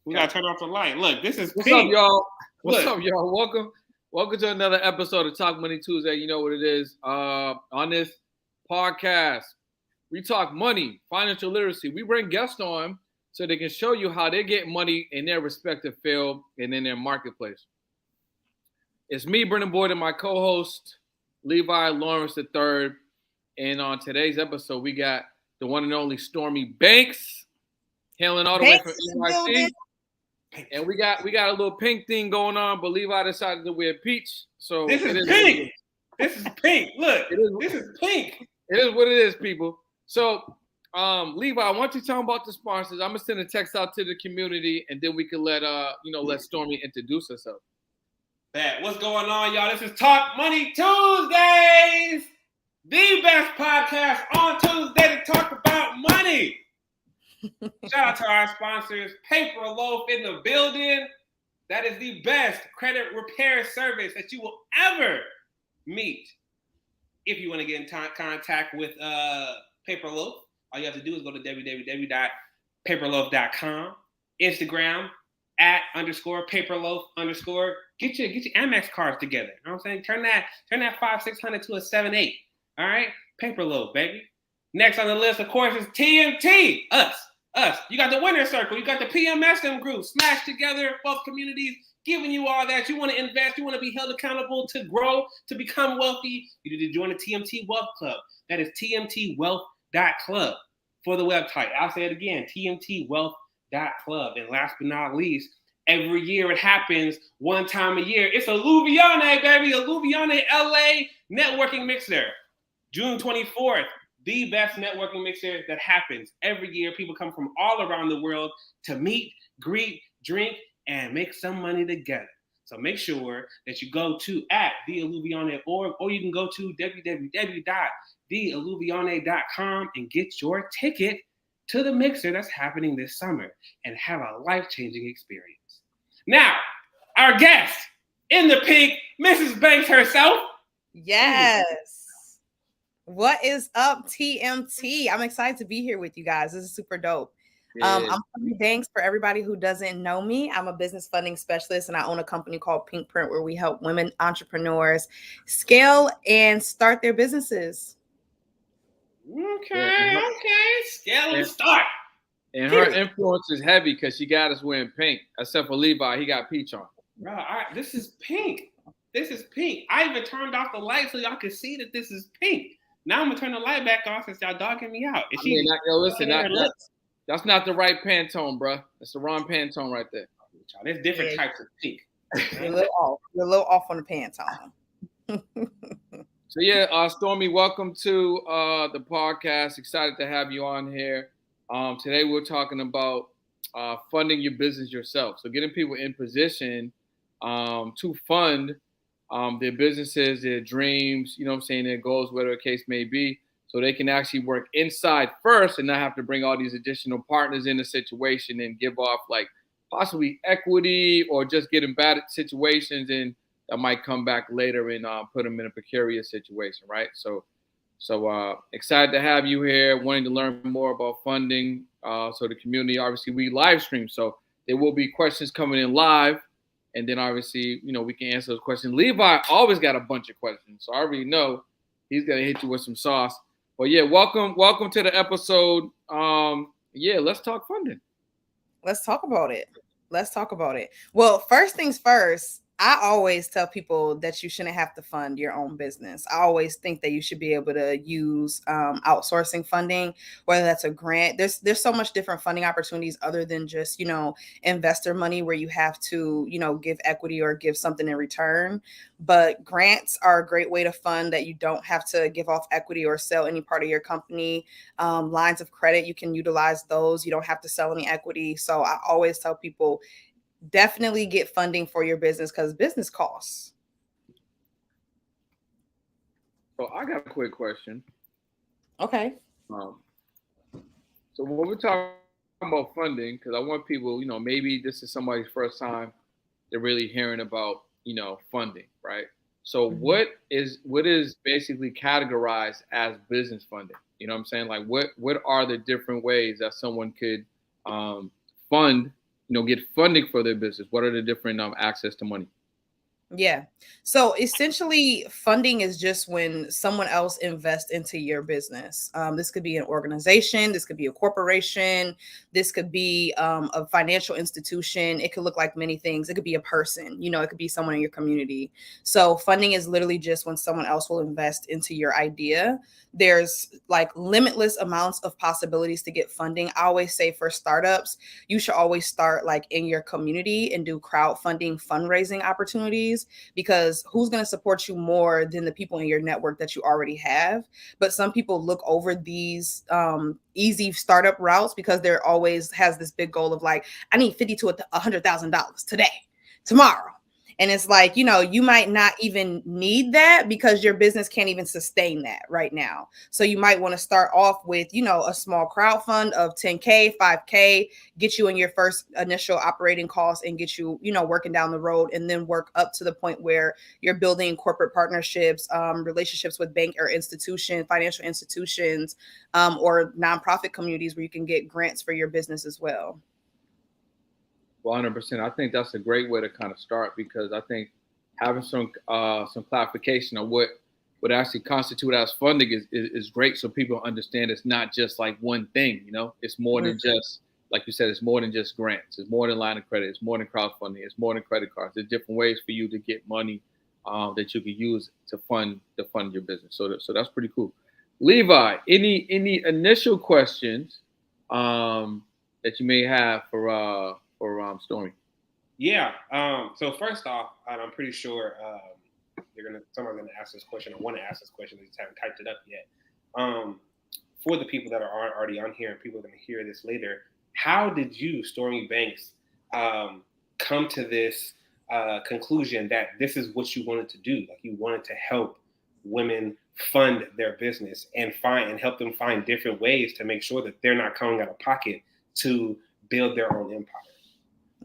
We gotta turn off the light. Look, this is What's pink. up, y'all? What's Look. up, y'all? Welcome to another episode of Talk Money Tuesday. You know what it is. On this podcast, we talk money, financial literacy. We bring guests on so they can show you how they get money in their respective field and in their marketplace. It's me, Brendan Boyd, and my co-host, Levi Lawrence III. And on today's episode, we got the one and only Stormy Banks, hailing all the way from NYC. And we got a little pink thing going on, but Levi decided to wear peach. So this is pink. This is pink. Look, this is pink. It is what it is, people. So, Levi, why don't you tell them about the sponsors? I'm gonna send a text out to the community, and then we can let Stormy introduce herself. What's going on, y'all? This is Talk Money Tuesdays, the best podcast on Tuesday to talk about money. Shout out to our sponsors, Paper Loaf in the building. That is the best credit repair service that you will ever meet. If you want to get in contact with Paper Loaf, all you have to do is go to www.paperloaf.com, Instagram @_paperloaf_. Get your Amex cards together. You know what I'm saying? Turn that 5-600 to a 7-8. All right, Paper Loaf, baby. Next on the list, of course, is TMT. Us. You got the Winner Circle. You got the PMSM group. Smash together, wealth communities, giving you all that. You want to invest. You want to be held accountable to grow, to become wealthy. You need to join the TMT Wealth Club. That is tmtwealth.club for the website. I'll say it again, tmtwealth.club. And last but not least, every year it happens one time a year. It's Illuvione, baby. Illuvione LA networking mixer. June 24th. The best networking mixer that happens every year. People come from all around the world to meet, greet, drink, and make some money together. So make sure that you go to @theilluvione.org, or you can go to www.theilluvione.com and get your ticket to the mixer that's happening this summer and have a life-changing experience. Now, our guest in the pink, Mrs. Banks herself. Yes. What is up, TMT? I'm excited to be here with you guys. This is super dope. Yeah. I'm Stormy Banks. For everybody who doesn't know me, I'm a business funding specialist, and I own a company called Pink Print, where we help women entrepreneurs scale and start their businesses. Okay. Scale and start. And her influence is heavy because she got us wearing pink, except for Levi. He got peach on. Bro, this is pink. This is pink. I even turned off the light so y'all can see that this is pink. Now I'm gonna turn the light back off since y'all dogging me out. That's not the right Pantone, bro. That's the wrong Pantone right there. There's different types of pink. You're a little off on the Pantone. So yeah, Stormy, welcome to the podcast. Excited to have you on here. Today we're talking about funding your business yourself. So getting people in position to fund their businesses, their dreams, their goals, whatever the case may be, so they can actually work inside first and not have to bring all these additional partners in the situation and give off like possibly equity or just get in bad situations and that might come back later and put them in a precarious situation, right? So excited to have you here, wanting to learn more about funding. So the community, obviously we live stream, so there will be questions coming in live. And then obviously, we can answer those questions. Levi always got a bunch of questions, so I already know he's gonna hit you with some sauce. But yeah, welcome to the episode. Let's talk funding. Let's talk about it. Well, first things first, I always tell people that you shouldn't have to fund your own business. I always think that you should be able to use outsourcing funding, whether that's a grant. There's so much different funding opportunities other than just, investor money where you have to, give equity or give something in return. But grants are a great way to fund that you don't have to give off equity or sell any part of your company. Lines of credit, you can utilize those. You don't have to sell any equity. So I always tell people, definitely get funding for your business because business costs. So I got a quick question. Okay. So when we're talking about funding, because I want people, maybe this is somebody's first time they're really hearing about, funding, right? So what is basically categorized as business funding? You know what I'm saying? Like what are the different ways that someone could fund get funding for their business? What are the different access to money? Yeah. So essentially, funding is just when someone else invests into your business. This could be an organization, this could be a corporation, this could be a financial institution. It could look like many things. It could be a person, it could be someone in your community. So funding is literally just when someone else will invest into your idea. There's like limitless amounts of possibilities to get funding. I always say for startups, you should always start like in your community and do crowdfunding fundraising opportunities, because who's going to support you more than the people in your network that you already have? But some people look over these easy startup routes because there always has this big goal of like, I need 50 to $100,000 today, tomorrow. And it's like, you might not even need that because your business can't even sustain that right now. So you might want to start off with, a small crowd fund of 10K, 5K, get you in your first initial operating costs and get you, working down the road, and then work up to the point where you're building corporate partnerships, relationships with bank or financial institutions, or nonprofit communities where you can get grants for your business as well. 100%. I think that's a great way to kind of start, because I think having some clarification on what would actually constitute as funding is great, so people understand it's not just like one thing. It's more than just, like you said, it's more than just grants. It's more than line of credit. It's more than crowdfunding. It's more than credit cards. There's different ways for you to get money that you can use to fund your business. So that's pretty cool. Levi, any initial questions that you may have for Stormy? Yeah. So first off, I'm pretty sure someone's gonna ask this question, or want to ask this question. They just haven't typed it up yet. For the people that are already on here and people are gonna hear this later, how did you, Stormy Banks, come to this conclusion that this is what you wanted to do? Like, you wanted to help women fund their business and help them find different ways to make sure that they're not coming out of pocket to build their own empire.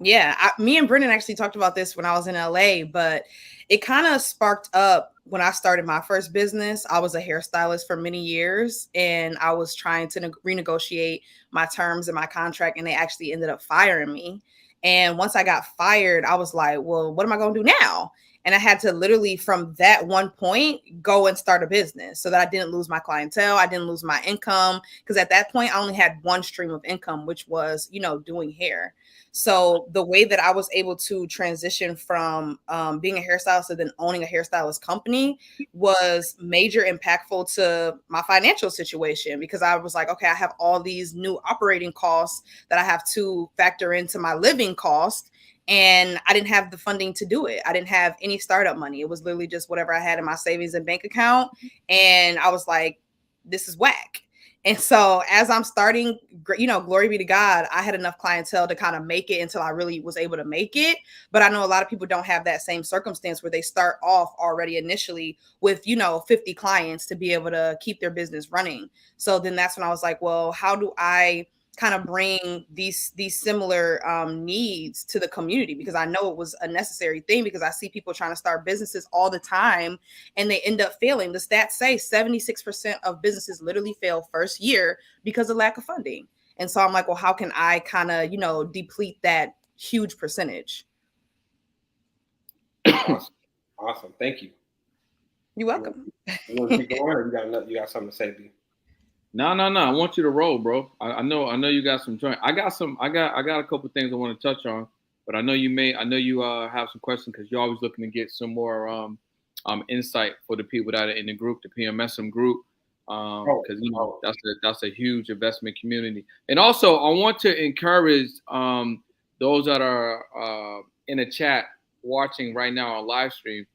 Yeah, me and Brendan actually talked about this when I was in LA, but it kind of sparked up when I started my first business. I was a hairstylist for many years, and I was trying to renegotiate my terms and my contract, and they actually ended up firing me. And once I got fired, I was like, well, what am I going to do now? And I had to literally, from that one point, go and start a business so that I didn't lose my clientele. I didn't lose my income, because at that point, I only had one stream of income, which was, doing hair. So the way that I was able to transition from being a hairstylist to then owning a hairstylist company was major impactful to my financial situation, because I was like, okay, I have all these new operating costs that I have to factor into my living cost. And I didn't have the funding to do it. I didn't have any startup money. It was literally just whatever I had in my savings and bank account. And I was like, this is whack. And so as I'm starting, glory be to God, I had enough clientele to kind of make it until I really was able to make it. But I know a lot of people don't have that same circumstance where they start off already initially with, 50 clients to be able to keep their business running. So then that's when I was like, well, how do I kind of bring these similar needs to the community? Because I know it was a necessary thing, because I see people trying to start businesses all the time and they end up failing. The stats say 76% of businesses literally fail first year because of lack of funding. And so I'm like, well, how can I kind of, deplete that huge percentage? Awesome. Thank you. You're welcome. You want to keep going, or you got something to say, B? No. I want you to roll, bro. I know you got some joint. I got a couple things I want to touch on, but I know you have some questions, because you're always looking to get some more insight for the people that are in the group, the PMSM group, because that's a huge investment community. And also, I want to encourage those that are in the chat watching right now on live stream.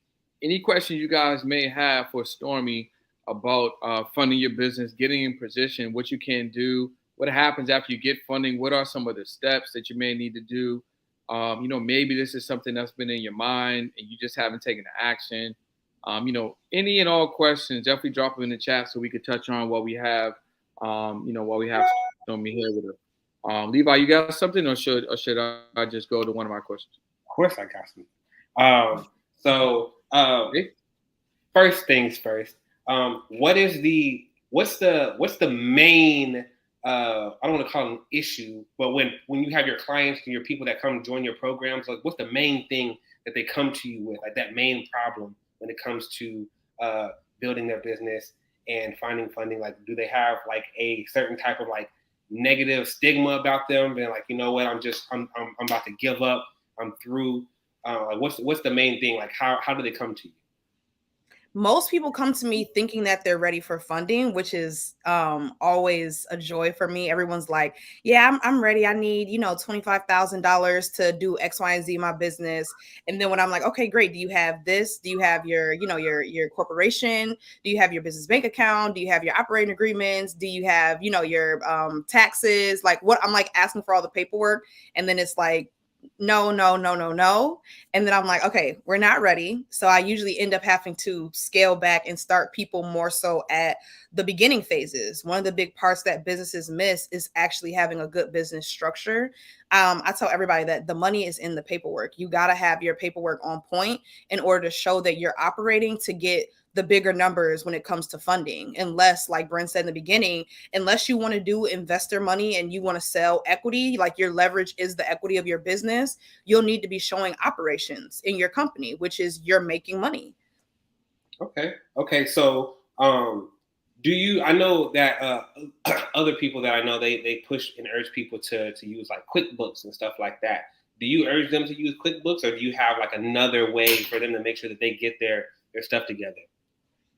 Any questions you guys may have for Stormy about funding your business, getting in position, what you can do, what happens after you get funding, what are some of the steps that you may need to do. Maybe this is something that's been in your mind and you just haven't taken action. Any and all questions, definitely drop them in the chat so we could touch on what we have, while we have Stormy here with us. Levi, you got something, or should I just go to one of my questions? Of course I got some. First things first. What's the main I don't want to call it an issue, but when you have your clients and your people that come join your programs, like what's the main thing that they come to you with, like that main problem when it comes to building their business and finding funding? Like, do they have like a certain type of like negative stigma about them, being like, you know what, I'm about to give up, I'm through? Like what's the main thing? Like how do they come to you? Most people come to me thinking that they're ready for funding, which is always a joy for me. Everyone's like, yeah, I'm ready. I need, $25,000 to do X, Y, and Z in my business. And then when I'm like, okay, great. Do you have this? Do you have your, your corporation? Do you have your business bank account? Do you have your operating agreements? Do you have, your taxes? Like what? I'm like asking for all the paperwork. And then it's like, no, no, no, no, no. And then I'm like, okay, we're not ready. So I usually end up having to scale back and start people more so at the beginning phases. One of the big parts that businesses miss is actually having a good business structure. I tell everybody that the money is in the paperwork. You got to have your paperwork on point in order to show that you're operating to get the bigger numbers when it comes to funding. Unless, like Brent said in the beginning, unless you want to do investor money and you want to sell equity, like your leverage is the equity of your business, you'll need to be showing operations in your company, which is you're making money. Okay. So, I know that other people that I know, they push and urge people to use like QuickBooks and stuff like that. Do you urge them to use QuickBooks, or do you have like another way for them to make sure that they get their stuff together?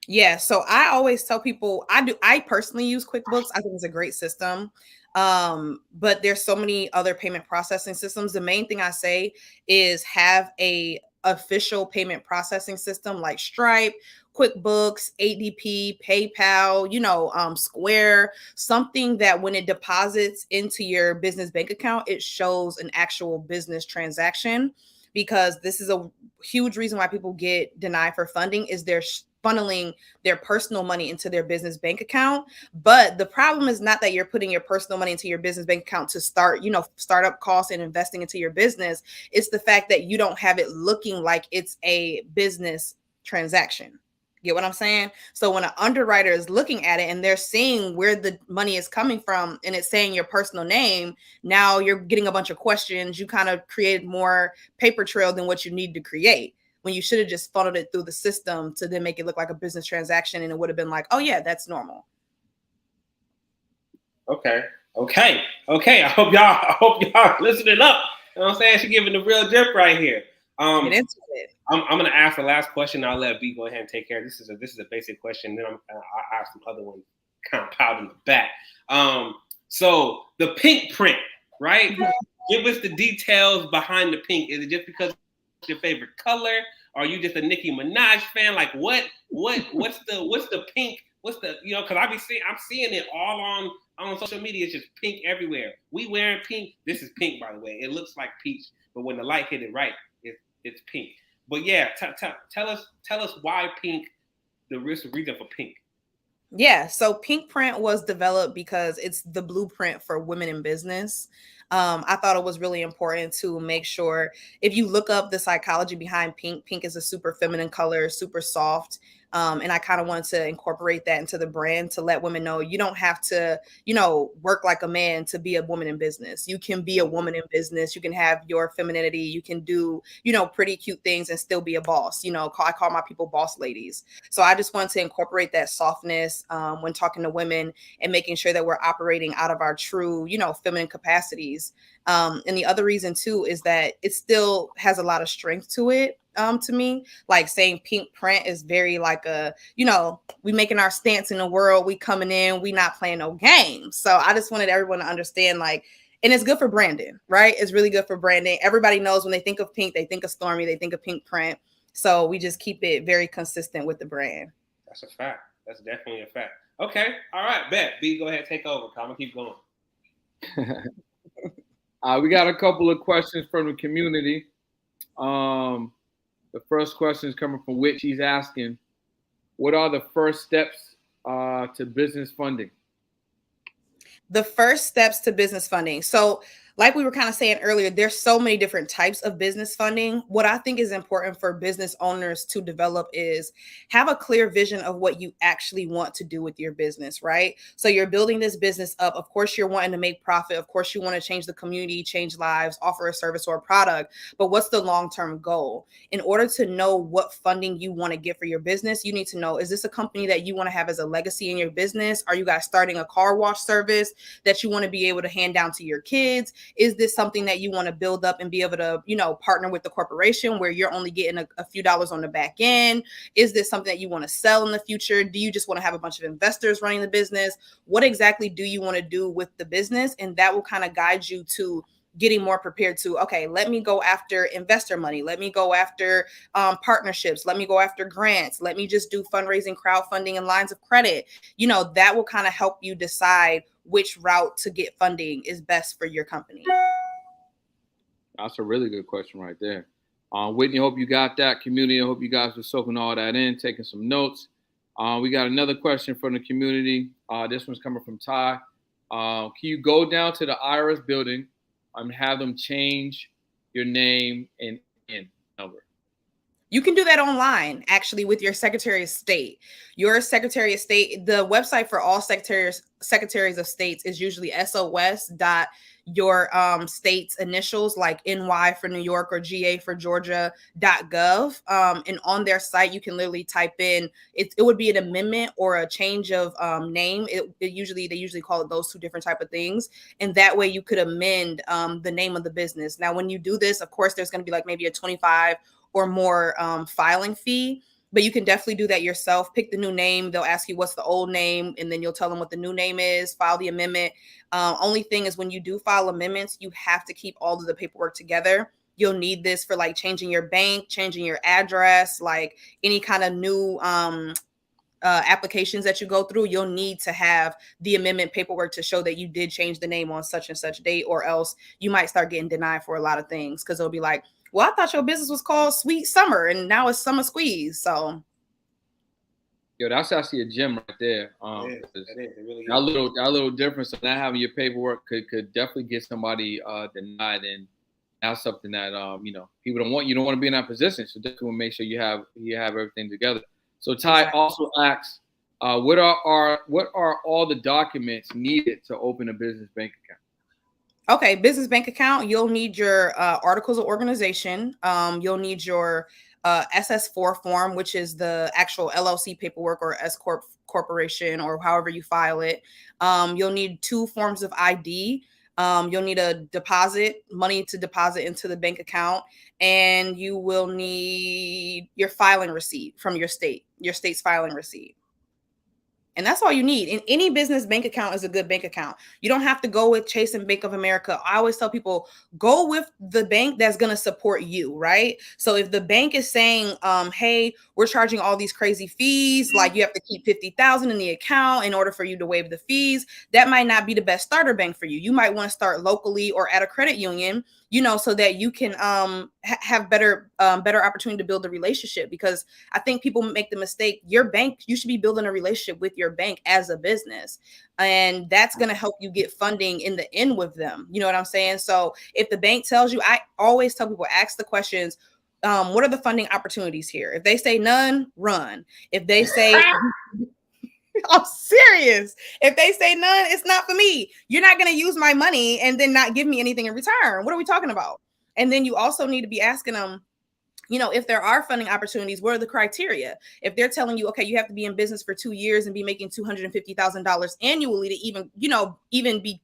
Yeah, so I always tell people I personally use QuickBooks. I think it's a great system. But there's so many other payment processing systems. The main thing I say is have a official payment processing system like Stripe, QuickBooks, ADP, PayPal, Square, something that when it deposits into your business bank account, it shows an actual business transaction. Because this is a huge reason why people get denied for funding is they're funneling their personal money into their business bank account. But the problem is not that you're putting your personal money into your business bank account to start, startup costs and investing into your business. It's the fact that you don't have it looking like it's a business transaction. Get what I'm saying? So when an underwriter is looking at it and they're seeing where the money is coming from and it's saying your personal name, now you're getting a bunch of questions. You kind of created more paper trail than what you need to create, when you should have just funneled it through the system to then make it look like a business transaction. And it would have been like, oh yeah, that's normal. Okay. I hope y'all listening up. You know what I'm saying? She's giving the real dip right here. Get into it. I'm gonna ask the last question. I'll let B go ahead and take care. This is a basic question. Then I'll ask some other ones kind of piled in the back. So the pink print, right? Give us the details behind the pink. Is it just because it's your favorite color? Or are you just a Nicki Minaj fan? Like what's the pink? What's the, because I'm seeing it all on social media. It's just pink everywhere. We wearing pink. This is pink, by the way. It looks like peach, but when the light hit it right, it's pink. But yeah, tell us why pink, the reason for pink. Yeah, so pink print was developed because it's the blueprint for women in business. I thought it was really important to make sure, if you look up the psychology behind pink, pink is a super feminine color, super soft. And I kind of wanted to incorporate that into the brand to let women know you don't have to, work like a man to be a woman in business. You can be a woman in business. You can have your femininity. You can do, pretty cute things and still be a boss. I call my people boss ladies. So I just wanted to incorporate that softness when talking to women and making sure that we're operating out of our true, feminine capacities. And the other reason too is that it still has a lot of strength to it. To me, like saying pink print is very like we making our stance in the world. We coming in, we not playing no games. So I just wanted everyone to understand, and it's good for branding, right? It's really good for branding. Everybody knows when they think of pink, they think of Stormy, they think of pink print. So we just keep it very consistent with the brand. That's a fact. That's definitely a fact. Okay. All right. Bet. B, go ahead, take over. I'm gonna keep going. We got a couple of questions from the community. The first question is coming from Which. He's asking, what are the first steps to business funding? The first steps to business funding. So like we were kind of saying earlier, there's so many different types of business funding. What I think is important for business owners to develop is have a clear vision of what you actually want to do with your business, right? So you're building this business up. Of course, you're wanting to make profit. Of course, you want to change the community, change lives, offer a service or a product. But what's the long-term goal? In order to know what funding you want to get for your business, you need to know, is this a company that you want to have as a legacy in your business? Are you guys starting a car wash service that you want to be able to hand down to your kids? Is this something that you want to build up and be able to, partner with the corporation where you're only getting a few dollars on the back end? Is this something that you want to sell in the future? Do you just want to have a bunch of investors running the business? What exactly do you want to do with the business? And that will kind of guide you to getting more prepared to, okay, let me go after investor money. Let me go after partnerships. Let me go after grants. Let me just do fundraising, crowdfunding, and lines of credit. That will kind of help you decide which route to get funding is best for your company. That's a really good question right there. Whitney, hope you got that. Community, I hope you guys were soaking all that in, taking some notes. We got another question from the community. This one's coming from Ty. Can you go down to the IRS building and have them change your name and number? You can do that online, actually, with your Secretary of State. Your Secretary of State, the website for all secretaries of states is usually sos.your state's initials, like NY for New York or GA for Georgia.gov. And on their site, you can literally type in, it would be an amendment or a change of name. They usually call it those two different type of things. And that way you could amend the name of the business. Now, when you do this, of course, there's going to be like maybe a 25 or more filing fee, but you can definitely do that yourself. Pick the new name. They'll ask you what's the old name, and then you'll tell them what the new name is, file the amendment. Only thing is when you do file amendments, you have to keep all of the paperwork together. You'll need this for like changing your bank, changing your address, like any kind of new applications that you go through. You'll need to have the amendment paperwork to show that you did change the name on such and such date, or else you might start getting denied for a lot of things because it'll be like, well, I thought your business was called Sweet Summer and now it's Summer Squeeze. So, yo, that's actually a gem right there. That little difference of not having your paperwork could definitely get somebody denied, and that's something that people don't want. You don't want to be in that position, so definitely make sure you have everything together. So Ty also asks, what are all the documents needed to open a business bank account? Okay, business bank account, you'll need your articles of organization. You'll need your SS4 form, which is the actual LLC paperwork, or S Corp corporation, or however you file it. You'll need 2 forms of ID. You'll need money to deposit into the bank account, and you will need your filing receipt from your state's filing receipt. And that's all you need. And any business bank account is a good bank account. You don't have to go with Chase and Bank of America. I always tell people, go with the bank that's going to support you, right? So if the bank is saying, hey, we're charging all these crazy fees, like you have to keep 50,000 in the account in order for you to waive the fees, that might not be the best starter bank for you. You might want to start locally or at a credit union, so that you can have better opportunity to build a relationship. Because I think people make the mistake, your bank, you should be building a relationship with your bank as a business. And that's going to help you get funding in the end with them. You know what I'm saying? So if the bank tells you, I always tell people, ask the questions, what are the funding opportunities here? If they say none, run. If they say... I'm serious. If they say none, it's not for me. You're not going to use my money and then not give me anything in return. What are we talking about? And then you also need to be asking them, if there are funding opportunities, what are the criteria? If they're telling you, okay, you have to be in business for 2 years and be making $250,000 annually to even be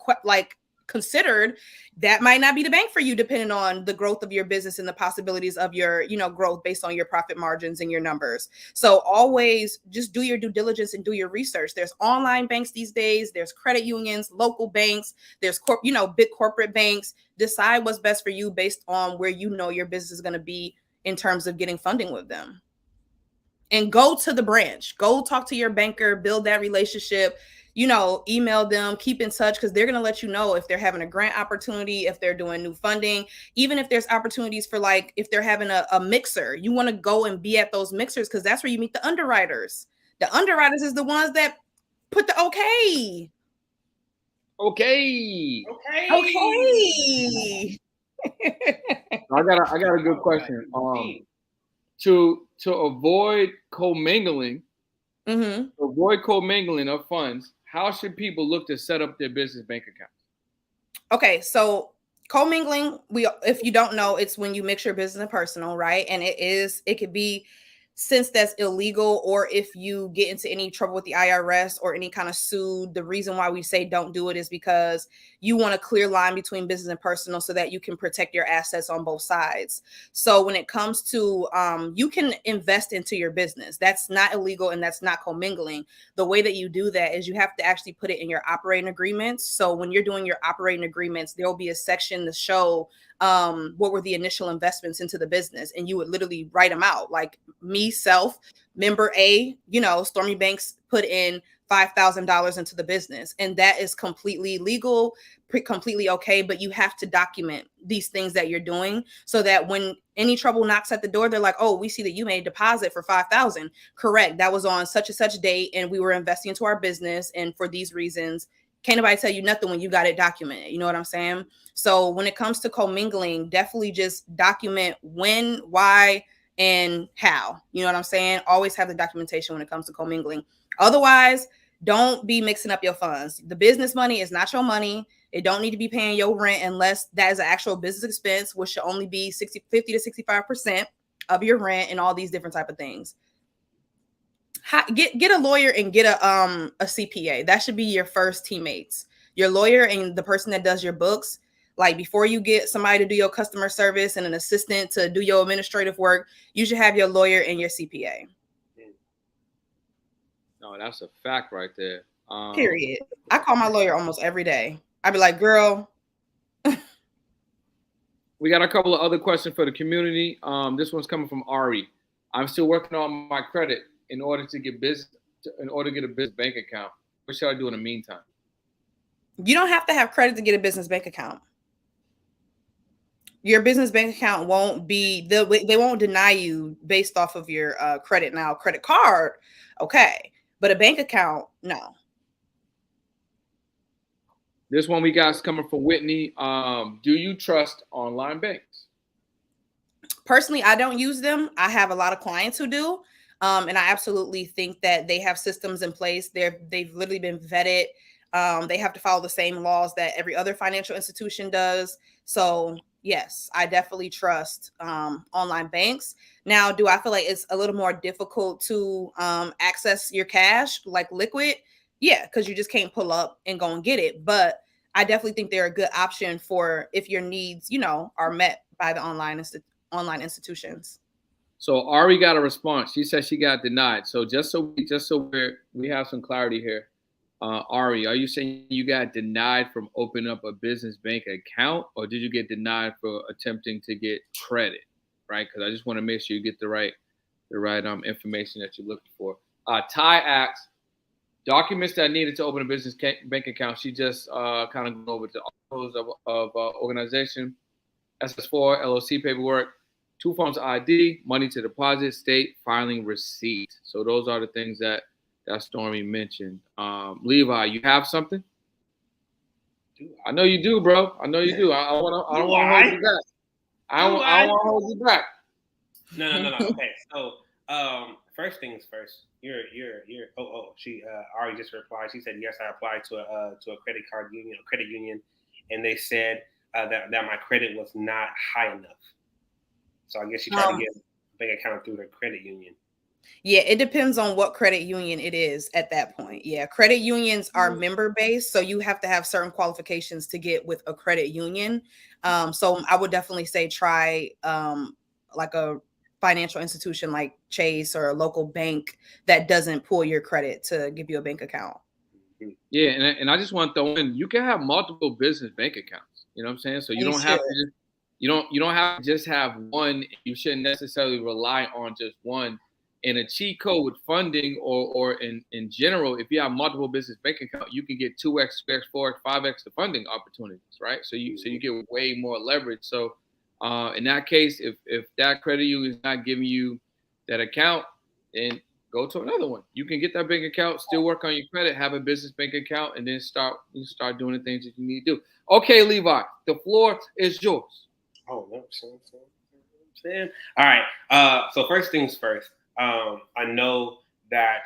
considered, that might not be the bank for you, depending on the growth of your business and the possibilities of your, growth based on your profit margins and your numbers. So always just do your due diligence and do your research. There's online banks these days. There's credit unions, local banks. There's big corporate banks. Decide what's best for you based on where your business is going to be in terms of getting funding with them. And go to the branch. Go talk to your banker. Build that relationship. Email them, keep in touch, because they're going to let you know if they're having a grant opportunity, if they're doing new funding, even if there's opportunities for if they're having a mixer. You want to go and be at those mixers, because that's where you meet the underwriters. The underwriters is the ones that put the okay. Okay. Okay. I got a good question. To avoid commingling, Mm-hmm. of funds, how should people look to set up their business bank accounts? Okay, so commingling, if you don't know, it's when you mix your business and personal, right? And it could be, since that's illegal, or if you get into any trouble with the IRS or any kind of sued, the reason why we say don't do it is because you want a clear line between business and personal so that you can protect your assets on both sides. So when it comes to you can invest into your business, that's not illegal and that's not commingling. The way that you do that is you have to actually put it in your operating agreements. So when you're doing your operating agreements, there will be a section to show what were the initial investments into the business, and you would literally write them out. Like member A, Stormy Banks put in $5,000 into the business, and that is completely legal, completely okay. But you have to document these things that you're doing so that when any trouble knocks at the door, they're like, oh, we see that you made a deposit for $5,000. Correct. That was on such and such date, and we were investing into our business, and for these reasons. Can't nobody tell you nothing when you got it documented. You know what I'm saying? So when it comes to commingling, definitely just document when, why, and how. You know what I'm saying? Always have the documentation when it comes to commingling. Otherwise, don't be mixing up your funds. The business money is not your money. It don't need to be paying your rent unless that is an actual business expense, which should only be 50 to 65% of your rent and all these different type of things. Get a lawyer and get a CPA. That should be your first teammates. Your lawyer and the person that does your books. Like before you get somebody to do your customer service and an assistant to do your administrative work, you should have your lawyer and your CPA. No, that's a fact right there. Period. I call my lawyer almost every day. I'd be like, girl. We got a couple of other questions for the community. This one's coming from Ari. I'm still working on my credit in order to get a business bank account. What should I do in the meantime? You don't have to have credit to get a business bank account. Your business bank account won't be they won't deny you based off of your credit. Now, credit card, okay, but a bank account, no. This one we got is coming from Whitney. Do you trust online banks? Personally, I don't use them. I have a lot of clients who do. And I absolutely think that they have systems in place. They've literally been vetted. They have to follow the same laws that every other financial institution does. So yes, I definitely trust online banks. Now, do I feel like it's a little more difficult to access your cash like liquid? Yeah, because you just can't pull up and go and get it. But I definitely think they're a good option for if your needs, are met by the online institutions. So Ari got a response. She said she got denied. So just so we have some clarity here, Ari, are you saying you got denied from opening up a business bank account, or did you get denied for attempting to get credit? Right? Because I just want to make sure you get the right information that you're looking for. Ty asks, documents that I needed to open a business bank account. She just kind of go over the articles of organization, SS4, LLC paperwork, 2 forms of ID, money to deposit, state filing receipt. So those are the things that Stormy mentioned. Levi, you have something? I know you do, bro. I know you do. I don't want to hold you back. I don't want to hold you back. No. Okay. So, first things first. She already just replied. She said, yes, I applied to a credit union, and they said that my credit was not high enough. So I guess she tried to get a bank account through her credit union. Yeah, it depends on what credit union it is at that point. Yeah, credit unions are member based, so you have to have certain qualifications to get with a credit union. So I would definitely say try like a financial institution like Chase or a local bank that doesn't pull your credit to give you a bank account. Yeah, and I just want to throw in, you can have multiple business bank accounts. You know what I'm saying? So you don't have to you don't have to just have one. You shouldn't necessarily rely on just one. And a cheat code with funding or in general, if you have multiple business bank accounts, you can get 2x, 3x, 4x, 5x the funding opportunities, right? So you get way more leverage. So in that case, if that credit union is not giving you that account, then go to another one. You can get that bank account, still work on your credit, have a business bank account, and then start doing the things that you need to do. Okay, Levi, the floor is yours. Oh, no, all right. So first things first. I know that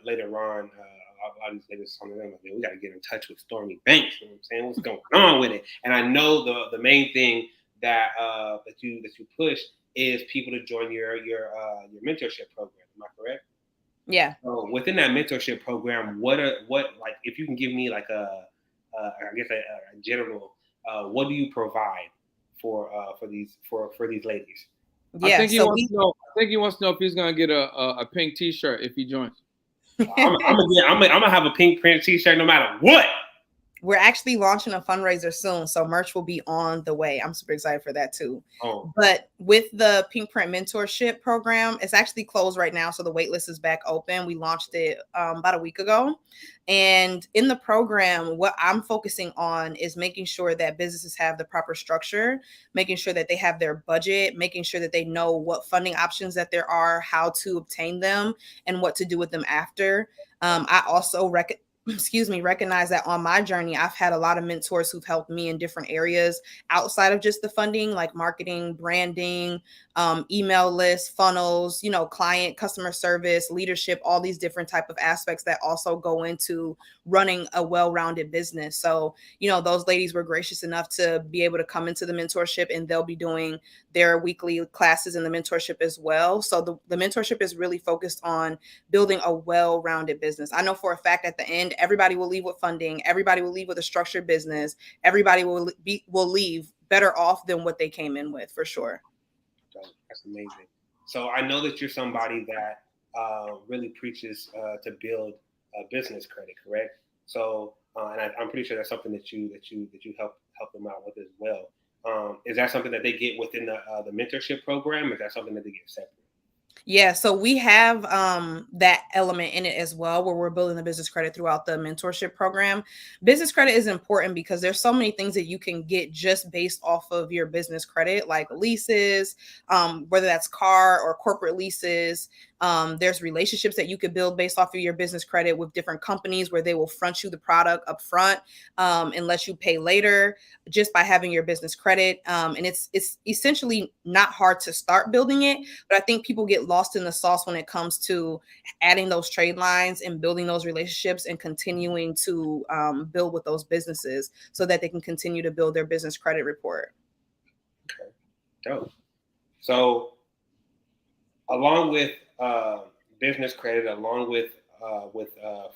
later on, I'll just say this on them. We got to get in touch with Stormy Banks. You know what I'm saying? What's going on with it? And I know the main thing that you push is people to join your mentorship program. Am I correct? Yeah. So within that mentorship program, what like if you can give me like a general, what do you provide for these ladies? Yeah. I think he wants to know if he's gonna get a pink T-shirt if he joins. I'm gonna have a pink print T-shirt no matter what. We're actually launching a fundraiser soon, so merch will be on the way. I'm super excited for that too. Oh. But with the Pink Print Mentorship Program, it's actually closed right now, so the waitlist is back open. We launched it about a week ago. And in the program, what I'm focusing on is making sure that businesses have the proper structure, making sure that they have their budget, making sure that they know what funding options that there are, how to obtain them, and what to do with them after. I also recognize that on my journey, I've had a lot of mentors who've helped me in different areas outside of just the funding, like marketing, branding, email lists, funnels, client, customer service, leadership, all these different type of aspects that also go into running a well-rounded business. So, those ladies were gracious enough to be able to come into the mentorship, and they'll be doing their weekly classes in the mentorship as well. So the mentorship is really focused on building a well-rounded business. I know for a fact at the end, everybody will leave with funding. Everybody will leave with a structured business. Everybody will leave better off than what they came in with, for sure. That's amazing. So I know that you're somebody that really preaches to build business credit, correct? So, and I'm pretty sure that's something that you help them out with as well. Is that something that they get within the mentorship program? Is that something that they get separate? Yeah, so we have that element in it as well, where we're building the business credit throughout the mentorship program. Business credit is important because there's so many things that you can get just based off of your business credit, like leases, whether that's car or corporate leases. There's relationships that you could build based off of your business credit with different companies where they will front you the product up front and let you pay later just by having your business credit. And it's essentially not hard to start building it, but I think people get lost in the sauce when it comes to adding those trade lines and building those relationships and continuing to build with those businesses so that they can continue to build their business credit report. Okay, dope. So along with business credit, along with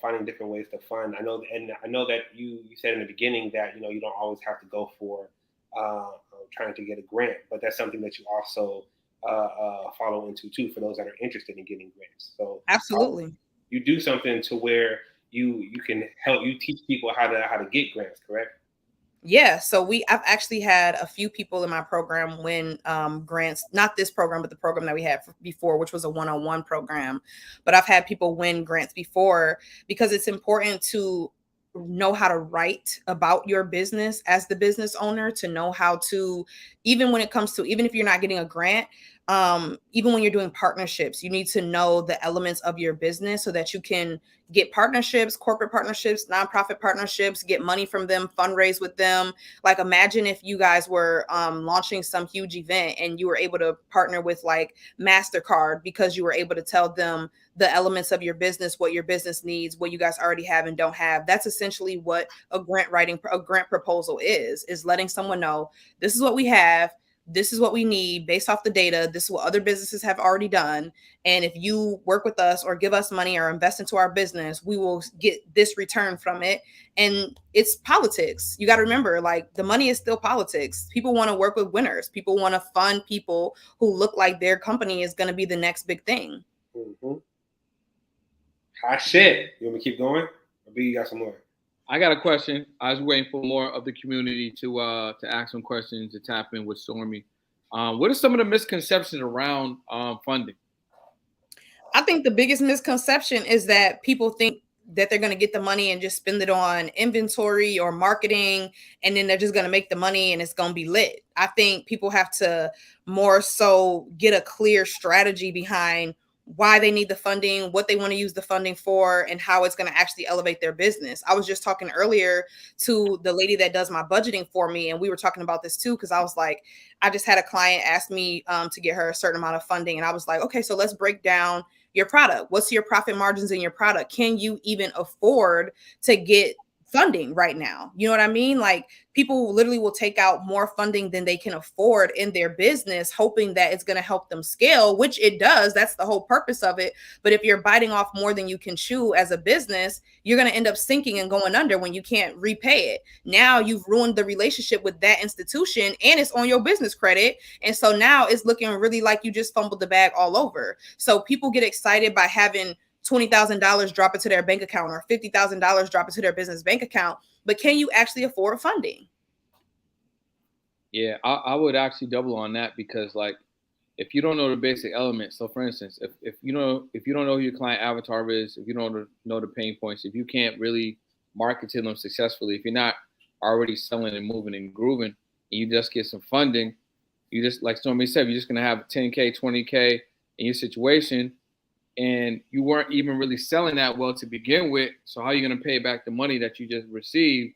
finding different ways to fund, I know that you said in the beginning that you don't always have to go for trying to get a grant, but that's something that you also follow into too for those that are interested in getting grants. So absolutely, you do something to where you can teach people how to get grants, correct? Yeah, so I've actually had a few people in my program win grants, not this program, but the program that we had before, which was a one-on-one program. But I've had people win grants before because it's important to know how to write about your business as the business owner, to know how to, even if you're not getting a grant, even when you're doing partnerships, you need to know the elements of your business so that you can get partnerships, corporate partnerships, nonprofit partnerships, get money from them, fundraise with them. Like imagine if you guys were launching some huge event and you were able to partner with like MasterCard because you were able to tell them the elements of your business, what your business needs, what you guys already have and don't have. That's essentially what a grant proposal is letting someone know this is what we have. This is what we need based off the data. This is what other businesses have already done. And if you work with us or give us money or invest into our business, we will get this return from it. And it's politics. You got to remember, like the money is still politics. People want to work with winners. People want to fund people who look like their company is going to be the next big thing. Mm-hmm. Hot shit. You want me to keep going? Or B, you got some more? I got a question. I was waiting for more of the community to ask some questions to tap in with Stormy. What are some of the misconceptions around funding? I think the biggest misconception is that people think that they're going to get the money and just spend it on inventory or marketing, and then they're just going to make the money and it's going to be lit. I think people have to more so get a clear strategy behind why they need the funding, what they want to use the funding for, and how it's going to actually elevate their business. I was just talking earlier to the lady that does my budgeting for me, and we were talking about this too, because I was like, I just had a client ask me to get her a certain amount of funding, and I was like, okay, so let's break down your product. What's your profit margins in your product? Can you even afford to get funding right now? You know what I mean? Like, people literally will take out more funding than they can afford in their business, hoping that it's going to help them scale, which it does. That's the whole purpose of it. But if you're biting off more than you can chew as a business, you're going to end up sinking and going under when you can't repay it. Now you've ruined the relationship with that institution, and it's on your business credit. And so now it's looking really like you just fumbled the bag all over. So people get excited by having $20,000 drop into their bank account or $50,000 drop into their business bank account, but can you actually afford funding? Yeah, I would actually double on that, because like, if you don't know the basic elements, so for instance, if you don't know who your client avatar is, if you don't know the pain points, if you can't really market to them successfully, if you're not already selling and moving and grooving, and you just get some funding, you just, like Stormy said, you're just gonna have 10K, 20K in your situation, and you weren't even really selling that well to begin with. So how are you going to pay back the money that you just received?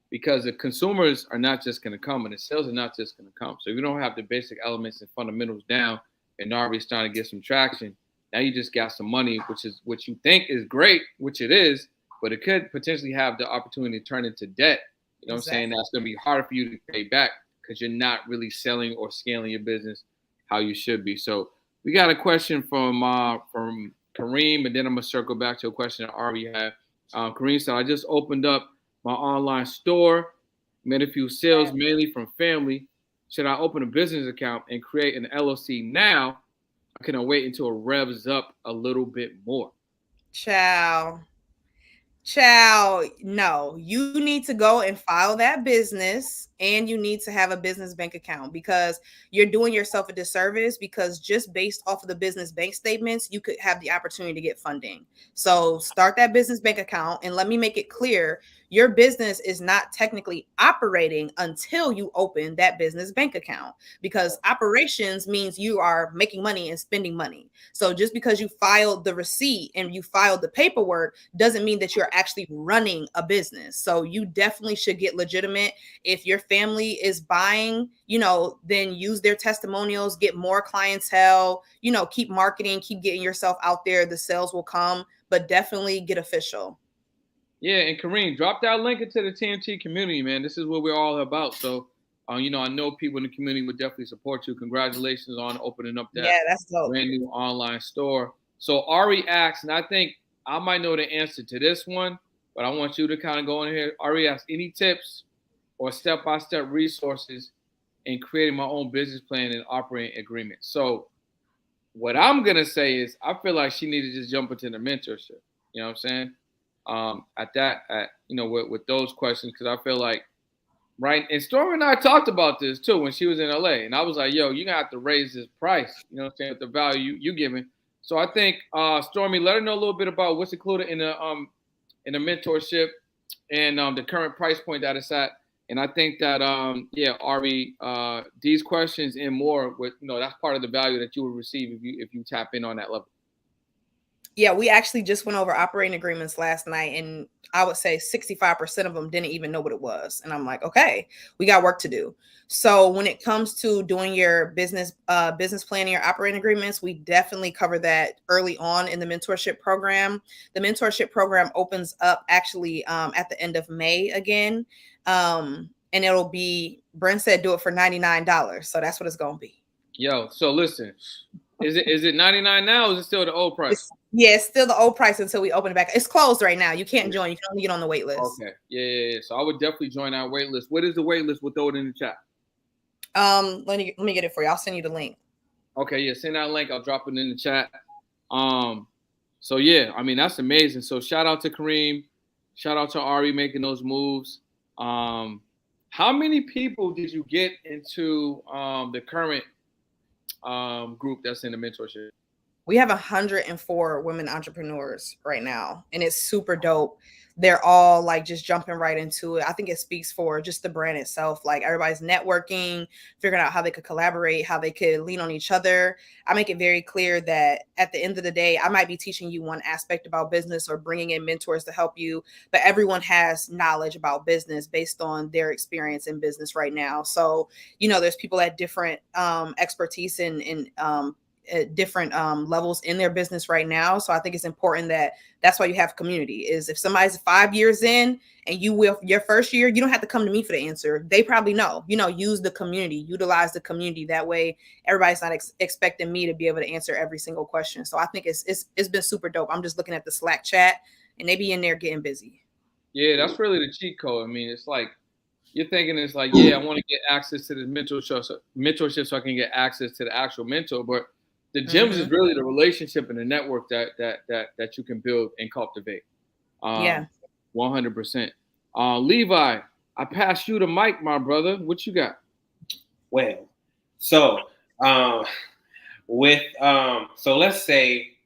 Because the consumers are not just going to come, and the sales are not just going to come. So if you don't have the basic elements and fundamentals down, and already starting to get some traction, now you just got some money, which is what you think is great, which it is, but it could potentially have the opportunity to turn into debt. You know what I'm saying? That's going to be harder for you to pay back, because you're not really selling or scaling your business how you should be. So we got a question from Kareem, and then I'm gonna circle back to a question that Ari had. Kareem said, "I just opened up my online store, made a few sales mainly from family. Should I open a business account and create an LLC now? I can wait until it revs up a little bit more." Child, no, you need to go and file that business, and you need to have a business bank account, because you're doing yourself a disservice, because just based off of the business bank statements, you could have the opportunity to get funding. So start that business bank account, and let me make it clear, your business is not technically operating until you open that business bank account, because operations means you are making money and spending money. So just because you filed the receipt and you filed the paperwork doesn't mean that you're actually running a business. So you definitely should get legitimate. If your family is buying, then use their testimonials, get more clientele, keep marketing, keep getting yourself out there. The sales will come, but definitely get official. Yeah, and Kareem, drop that link into the TMT community, man. This is what we're all about. So, I know people in the community would definitely support you. Congratulations on opening up that that's dope. Brand new online store. So Ari asks, and I think I might know the answer to this one, but I want you to kind of go in here. Ari asks, any tips or step-by-step resources in creating my own business plan and operating agreement? So what I'm going to say is, I feel like she needed to just jump into the mentorship. You know what I'm saying? With those questions, because I feel like, right, and Stormy and I talked about this too when she was in LA, and I was like, yo, you're gonna have to raise this price, you know what I'm saying, with the value you giving. So I think, Stormy, let her know a little bit about what's included in the mentorship, and the current price point that it's at. And I think that Ari, these questions and more, that's part of the value that you will receive if you tap in on that level. Yeah, we actually just went over operating agreements last night, and I would say 65% of them didn't even know what it was. And I'm like, okay, we got work to do. So when it comes to doing your business planning, your operating agreements, we definitely cover that early on in the mentorship program. The mentorship program opens up actually at the end of May again. And it'll be, Brent said, do it for $99. So that's what it's going to be. Yo, so listen, is it $99 now, or is it still the old price? It's still the old price until we open it back. It's closed right now. You can't join. You can only get on the wait list. Okay. Yeah. So I would definitely join our wait list. What is the wait list? We'll throw it in the chat. Let me get it for you. I'll send you the link. Okay, yeah, send that link. I'll drop it in the chat. So yeah, I mean, that's amazing. So shout out to Kareem. Shout out to Ari making those moves. How many people did you get into the current group that's in the mentorship? We have 104 women entrepreneurs right now, and it's super dope. They're all like just jumping right into it. I think it speaks for just the brand itself. Like everybody's networking, figuring out how they could collaborate, how they could lean on each other. I make it very clear that at the end of the day, I might be teaching you one aspect about business or bringing in mentors to help you, but everyone has knowledge about business based on their experience in business right now. So, there's people at different expertise in at different levels in their business right now. So I think it's important that's why you have community. Is if somebody's 5 years in and you will your first year, you don't have to come to me for the answer. They probably know. Use the community, utilize the community. That way, everybody's not expecting me to be able to answer every single question. So I think it's been super dope. I'm just looking at the Slack chat, and they be in there getting busy. Yeah, that's really the cheat code. I mean, it's like you're thinking it's like, yeah, I want to get access to this mentorship so I can get access to the actual mentor, but the gyms is really the relationship and the network that you can build and cultivate. Yeah. 100%. Levi, I pass you the mic, my brother. What you got? Well, so so let's say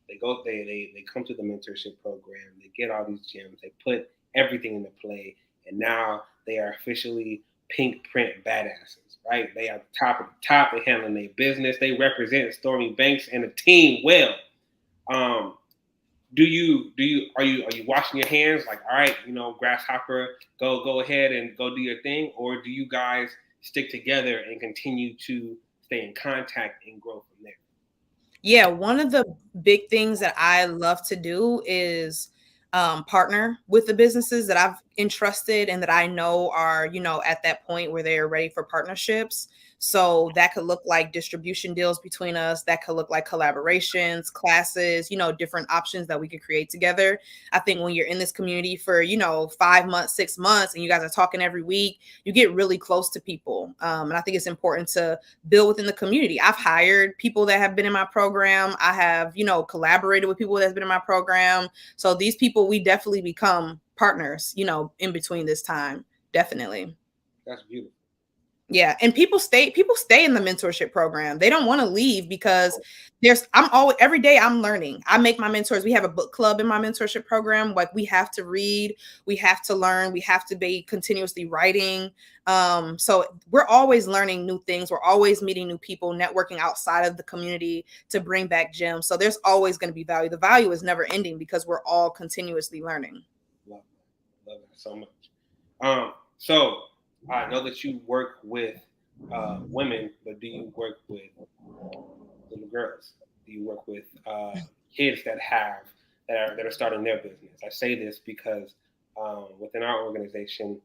they come to the mentorship program, they get all these gems, they put everything into play, and now they are officially pink print badasses. Right, they are the top of the top. They handling their business. They represent Stormy Banks and the team well. Are you washing your hands like, all right, Grasshopper, go ahead and go do your thing, or do you guys stick together and continue to stay in contact and grow from there? Yeah, one of the big things that I love to do is partner with the businesses that I've entrusted and that I know are, at that point where they are ready for partnerships. So that could look like distribution deals between us. That could look like collaborations, classes, different options that we could create together. I think when you're in this community for, 5 months, 6 months, and you guys are talking every week, you get really close to people. And I think it's important to build within the community. I've hired people that have been in my program. I have, collaborated with people that's been in my program. So these people, we definitely become partners, in between this time. Definitely. That's beautiful. Yeah. And people stay in the mentorship program. They don't want to leave because every day I'm learning. I make my mentors. We have a book club in my mentorship program. Like we have to read, we have to learn, we have to be continuously writing. So we're always learning new things. We're always meeting new people, networking outside of the community to bring back gems. So there's always going to be value. The value is never ending because we're all continuously learning. Love that so much. So I know that you work with women, but do you work with little girls? Do you work with kids that are starting their business? I say this because within our organization,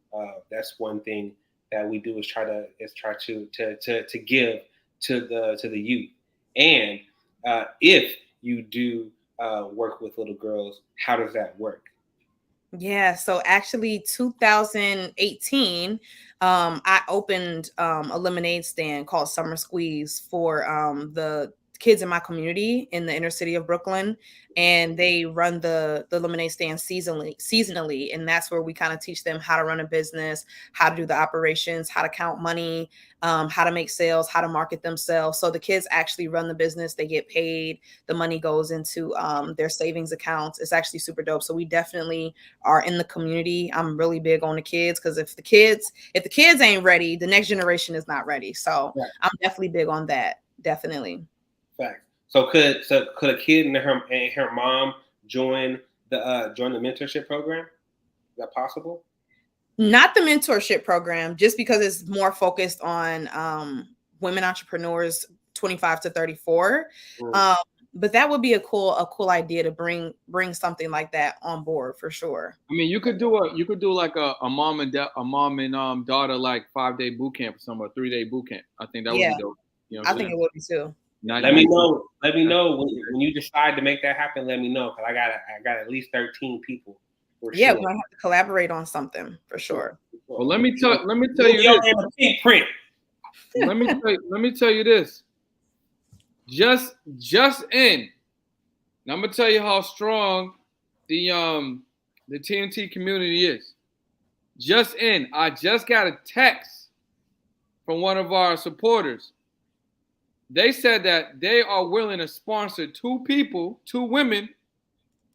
that's one thing that we do is try to give to the youth. And if you do work with little girls, how does that work? Yeah, so actually 2018, I opened a lemonade stand called Summer Squeeze for the kids in my community in the inner city of Brooklyn. And they run the lemonade stand seasonally. And that's where we kind of teach them how to run a business, how to do the operations, how to count money, how to make sales, how to market themselves. So the kids actually run the business, they get paid, the money goes into their savings accounts. It's actually super dope. So we definitely are in the community. I'm really big on the kids because if the kids ain't ready, the next generation is not ready. So right. I'm definitely big on that. Definitely. Fact. So could a kid and her mom join the mentorship program? Is that possible? Not the mentorship program, just because it's more focused on women entrepreneurs 25 to 34. But that would be a cool idea to bring something like that on board for sure. I mean, you could do like a mom and daughter like 5-day boot camp or something, or 3-day boot camp. I think that would be dope. I think it would be too. Let me know when you decide to make that happen. Let me know because I got at least 13 people. Yeah, sure. We're gonna have to collaborate on something for sure. Well, let me tell you this. Print. Let me tell you this. Just in, and I'm gonna tell you how strong the TNT community is. Just in, I just got a text from one of our supporters. they said that they are willing to sponsor 2 women,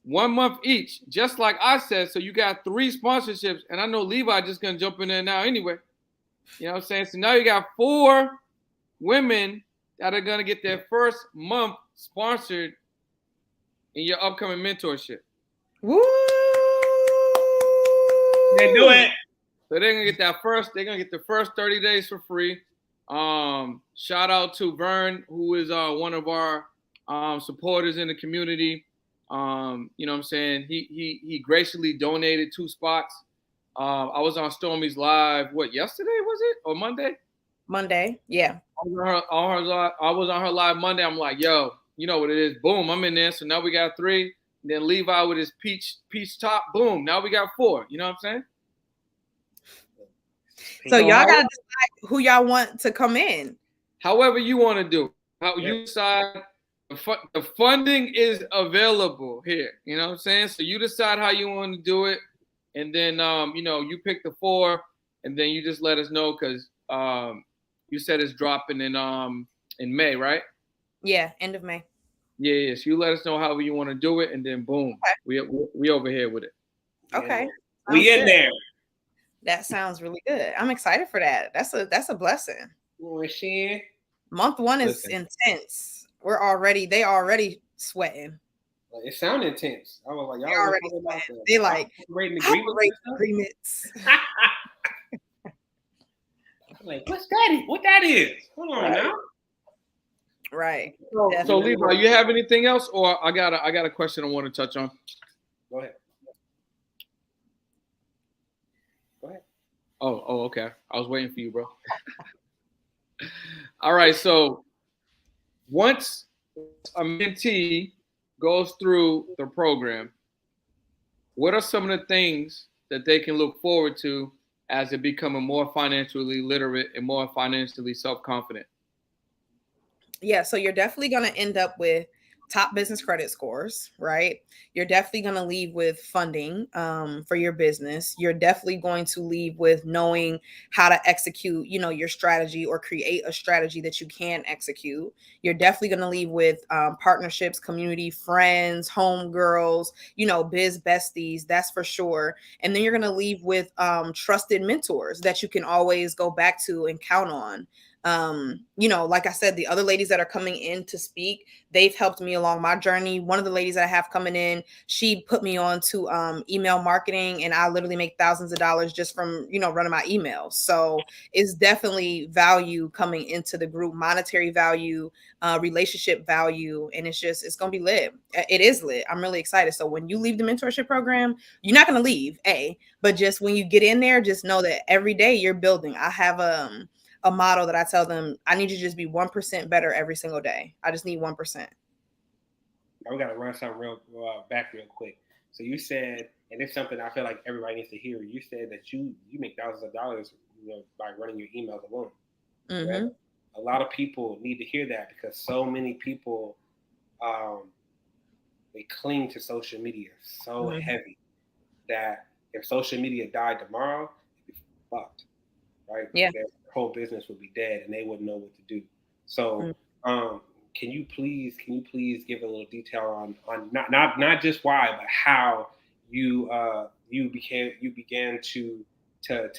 1 month each, just like I said. So you got 3 sponsorships, and I know Levi just gonna jump in there now anyway. You know what I'm saying? So now you got 4 women that are gonna get their first month sponsored in your upcoming mentorship. Woo! They do it. So they're gonna get they're gonna get the first 30 days for free. Shout out to Vern, who is one of our supporters in the community. You know what I'm saying? He graciously donated 2 spots. I was on Stormy's live, yesterday was it? Or Monday? Monday, yeah. I was on her live Monday. I'm like, yo, you know what it is? Boom, I'm in there. So now we got 3. And then Levi with his peach top, boom. Now we got 4. You know what I'm saying? So y'all gotta decide who y'all want to come in. However you want to do. How you decide. The funding is available here. You know what I'm saying? So you decide how you want to do it, and then you pick the 4, and then you just let us know because you said it's dropping in May, right? Yeah, end of May. Yeah. So you let us know however you want to do it, and then boom, okay. we over here with it. Okay, we in there. That sounds really good. I'm excited for that. That's a blessing. Month 1 is intense. They already sweating. It sounded intense. I was like, y'all already sweating. They like agreements. Like, what's that? What that is? Hold on now. Right. So Levi, you have anything else, or I got a question I want to touch on. Go ahead. Oh, okay. I was waiting for you, bro. All right. So once a mentee goes through the program, what are some of the things that they can look forward to as they become more financially literate and more financially self-confident? Yeah, so you're definitely going to end up with top business credit scores, right? You're definitely going to leave with funding for your business. You're definitely going to leave with knowing how to execute, your strategy or create a strategy that you can execute. You're definitely going to leave with partnerships, community, friends, home girls, biz besties, that's for sure. And then you're going to leave with trusted mentors that you can always go back to and count on. Like I said, the other ladies that are coming in to speak, they've helped me along my journey. One of the ladies that I have coming in, she put me on to email marketing, and I literally make thousands of dollars just from, running my emails. So it's definitely value coming into the group, monetary value, relationship value. And it's going to be lit. It is lit. I'm really excited. So when you leave the mentorship program, you're not going to leave, but just when you get in there, just know that every day you're building. I have a motto that I tell them, I need you to just be 1% better every single day. I just need 1%. We got to run something real quick. So you said, and it's something I feel like everybody needs to hear. You said that you make thousands of dollars by running your emails alone. Mm-hmm. Right? A lot of people need to hear that because so many people, they cling to social media so heavy that if social media died tomorrow, it'd be fucked. Right? Yeah. Their whole business would be dead and they wouldn't know what to do. So can you please give a little detail on not just why, but how you began to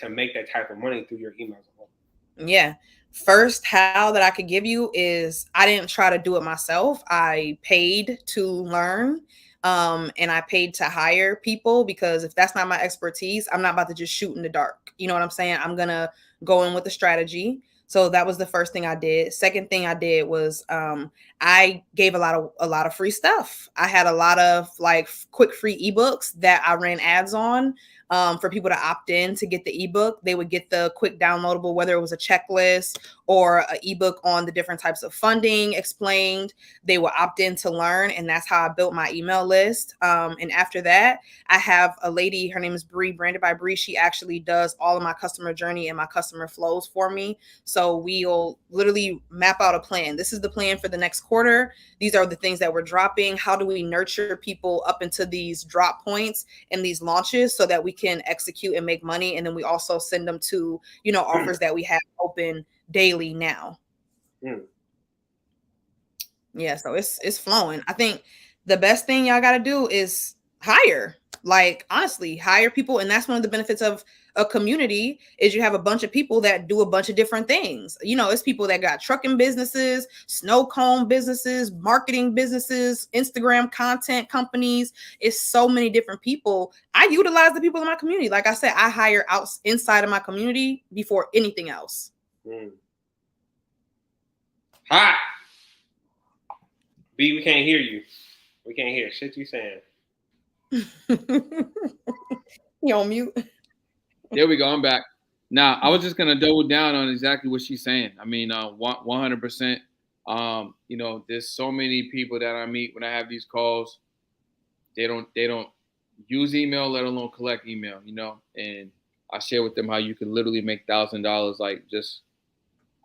make that type of money through your emails alone? Yeah. First, how that I could give you is I didn't try to do it myself. I paid to learn. And I paid to hire people because if that's not my expertise, I'm not about to just shoot in the dark. You know what I'm saying? I'm going to go in with a strategy. So that was the first thing I did. Second thing I did was I gave a lot of free stuff. I had a lot of like quick free ebooks that I ran ads on for people to opt in to get the ebook. They would get the quick downloadable, whether it was a checklist or an ebook on the different types of funding explained. They would opt in to learn, and that's how I built my email list. And after that, I have a lady, her name is Bree, Branded by Bree. She actually does all of my customer journey and my customer flows for me. So we'll literally map out a plan. This is the plan for the next quarter. These are the things that we're dropping. How do we nurture people up into these drop points and these launches so that we can execute and make money? And then we also send them to, offers that we have open daily now. Yeah, so it's flowing. I think the best thing y'all got to do is hire. Like honestly, hire people, and that's one of the benefits of a community is you have a bunch of people that do a bunch of different things. You know, it's people that got trucking businesses, snow cone businesses, marketing businesses, Instagram content companies. It's so many different people. I utilize the people in my community. Like I said, I hire out inside of my community before anything else. Hot. B, we can't hear you. We can't hear shit you saying. You on mute? There we go. I'm back. Now, I was just gonna double down on exactly what she's saying. I mean, 100%. You know, there's so many people that I meet when I have these calls. They don't use email, let alone collect email. You know, and I share with them how you can literally make $1,000 like just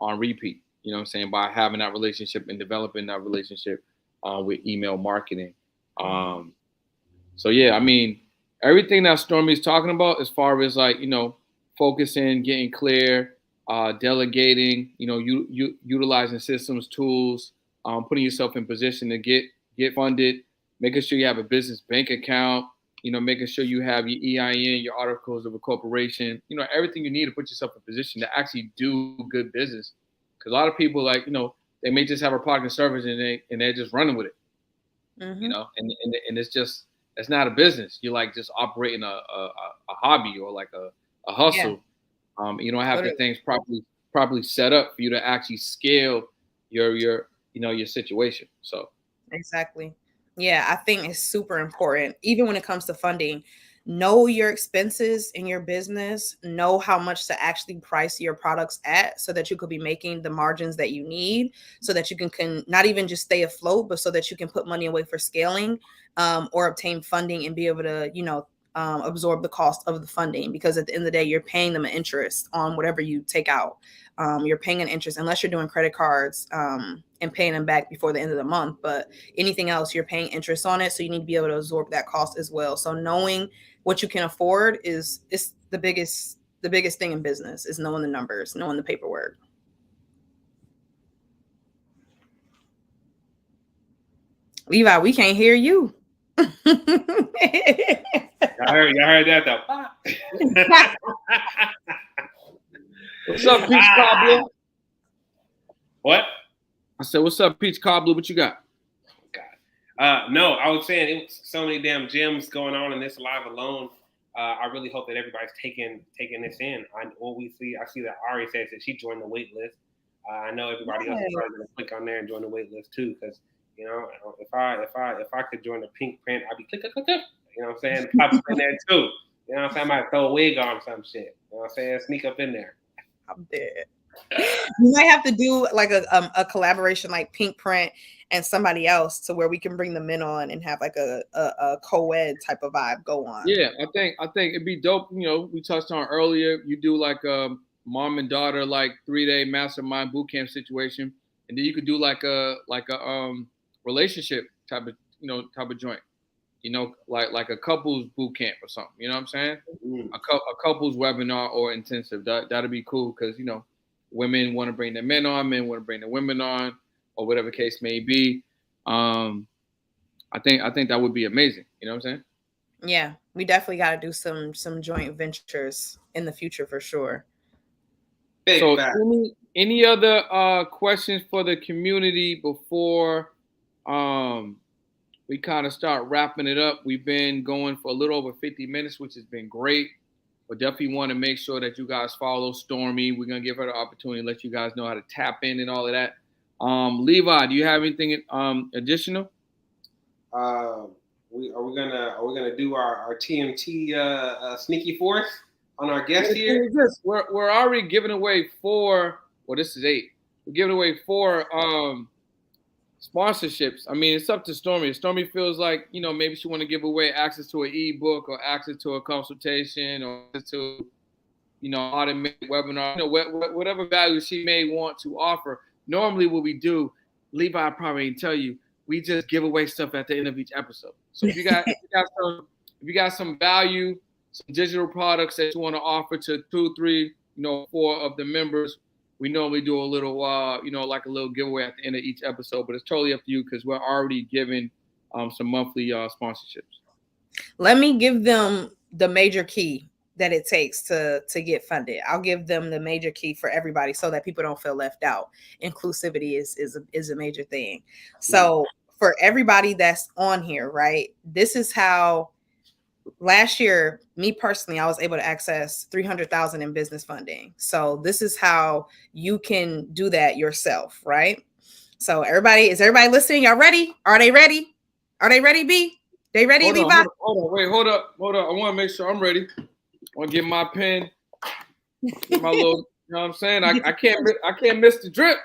on repeat. You know what I'm saying, by having that relationship and developing that relationship with email marketing. So yeah, I mean, everything that Stormy's talking about as far as like, you know, focusing, getting clear, delegating, you know, utilizing systems, tools, putting yourself in position to get funded, making sure you have a business bank account, you know, making sure you have your EIN, your articles of incorporation, you know, everything you need to put yourself in position to actually do good business. Because a lot of people, like, you know, they may just have a product and service and they're just running with it, you know, and it's just, it's not a business. You're like just operating a hobby or like a hustle. Yeah. You don't have the things properly set up for you to actually scale your you know, your situation. So exactly. Yeah, I think it's super important, even when it comes to funding. Know your expenses in your business, know how much to actually price your products at so that you could be making the margins that you need so that you can not even just stay afloat, but so that you can put money away for scaling or obtain funding and be able to, you know, absorb the cost of the funding, because at the end of the day, you're paying them an interest on whatever you take out. You're paying an interest unless you're doing credit cards and paying them back before the end of the month. But anything else, you're paying interest on it. So you need to be able to absorb that cost as well. So knowing what you can afford is the biggest thing in business, is knowing the numbers, knowing the paperwork. Levi, we can't hear you. Y'all heard that though. What's up, Peach Cobbler? What? I said, what's up, Peach Cobbler? What you got? God. No, I was saying it was so many damn gems going on in this live alone. I really hope that everybody's taking this in. I see that Ari says that she joined the wait list. I know everybody else is probably going to click on there and join the wait list too, because you know, if I could join the pink print, I'd be click. You know what I'm saying? Pop up in there too. You know what I'm saying? I might throw a wig on or some shit. You know what I'm saying? Sneak up in there. I'm dead. You might have to do like a collaboration like Pink Print and somebody else to where we can bring the men on and have like a co-ed type of vibe go on. Yeah, I think it'd be dope. You know, we touched on earlier. You do like a mom and daughter like 3-day mastermind boot camp situation, and then you could do like a relationship type of joint. You know, like a couples boot camp or something. You know what I'm saying? Mm. A couples webinar or intensive. That'd be cool because, you know, women want to bring their men on, men want to bring their women on, or whatever case may be. I think that would be amazing. You know what I'm saying? Yeah, we definitely got to do some joint ventures in the future for sure. So any other questions for the community before we kind of start wrapping it up? We've been going for a little over 50 minutes, which has been great. But definitely want to make sure that you guys follow Stormy. We're going to give her the opportunity to let you guys know how to tap in and all of that. Levi, do you have anything additional? Are we gonna do our TMT sneaky fourth on our guest here? We're already giving away 4. Well, this is 8. We're giving away 4 sponsorships. I mean, it's up to Stormy. If Stormy feels like, you know, maybe she want to give away access to an ebook or access to a consultation or access to, you know, automated webinar, you know, whatever value she may want to offer. Normally what we do, Levi probably tell you, we just give away stuff at the end of each episode. So if you got some value, some digital products that you want to offer to 2, 3, 4 of the members, we normally do a little, like a little giveaway at the end of each episode, but it's totally up to you because we're already giving some monthly sponsorships. Let me give them the major key that it takes to get funded. I'll give them the major key for everybody so that people don't feel left out. Inclusivity is a major thing. So for everybody that's on here, right? This is how last year, me personally, I was able to access 300,000 in business funding. So this is how you can do that yourself, right? So is everybody listening? Y'all ready? Are they ready? Are they ready, B? They ready, Levi? Hold up. I want to make sure I'm ready. I want to get my pen, get my little, you know what I'm saying? I can't miss the drip.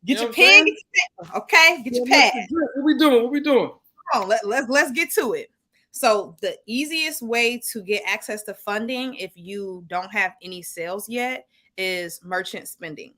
Get your pen, get your paper, okay? Get your pad. What we doing? Come on, let's get to it. So the easiest way to get access to funding if you don't have any sales yet is merchant spending.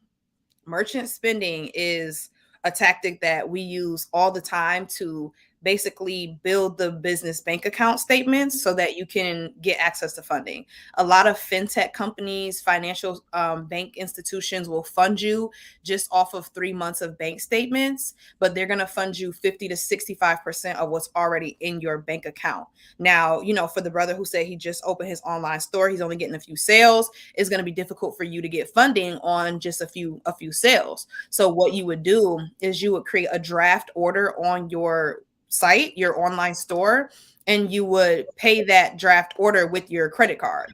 Merchant spending is a tactic that we use all the time to basically build the business bank account statements so that you can get access to funding. A lot of fintech companies, financial bank institutions will fund you just off of 3 months of bank statements, but they're going to fund you 50 to 65% of what's already in your bank account. Now, for the brother who said he just opened his online store, he's only getting a few sales, it's going to be difficult for you to get funding on just a few sales. So what you would do is you would create a draft order on your site, your online store, and you would pay that draft order with your credit card,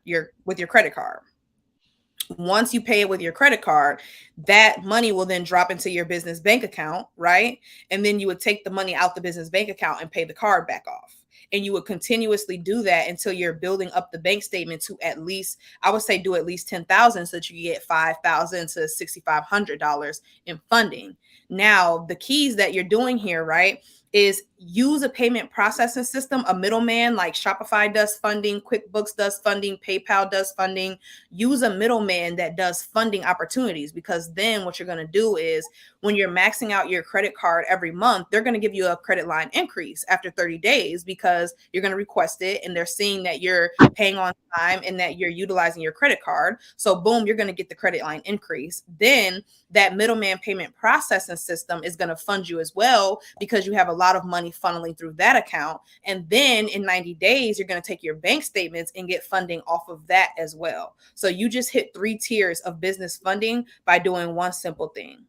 Once you pay it with your credit card, that money will then drop into your business bank account, right? And then you would take the money out the business bank account and pay the card back off. And you would continuously do that until you're building up the bank statement to at least, I would say, do at least 10,000 so that you get $5,000 to $6,500 in funding. Now, the keys that you're doing here, right, is use a payment processing system, a middleman like Shopify does funding, QuickBooks does funding, PayPal does funding. Use a middleman that does funding opportunities, because then what you're going to do is when you're maxing out your credit card every month, they're going to give you a credit line increase after 30 days because you're going to request it and they're seeing that you're paying on time and that you're utilizing your credit card. So boom, you're going to get the credit line increase. Then that middleman payment processing system is going to fund you as well because you have a lot of money funneling through that account. And then in 90 days, you're going to take your bank statements and get funding off of that as well. So you just hit 3 tiers of business funding by doing one simple thing.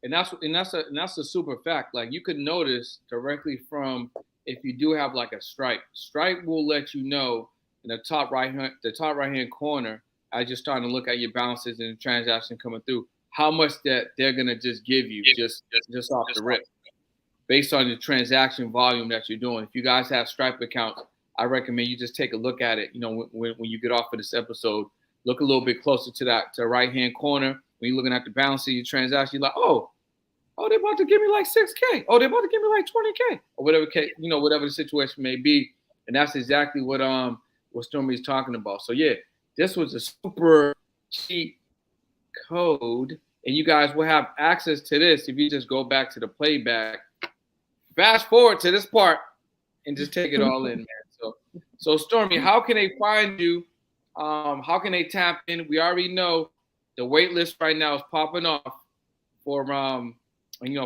And that's a super fact. Like you could notice directly from if you do have like a Stripe. Stripe will let you know in the top right hand corner as you're starting to look at your balances and the transaction coming through, how much that they're gonna just give you just off the rip, based on the transaction volume that you're doing. If you guys have Stripe accounts, I recommend you just take a look at it. When you get off of this episode, look a little bit closer to the right hand corner. When you're looking at the balance of your transaction, you're like, oh, they're about to give me like $6K. Oh, they're about to give me like $20K, or whatever whatever the situation may be. And that's exactly what Stormy is talking about. So yeah, this was a super cheap code, and you guys will have access to this if you just go back to the playback, fast forward to this part, and just take it all in, man. So Stormy, how can they find you? How can they tap in? We already know the wait list right now is popping off for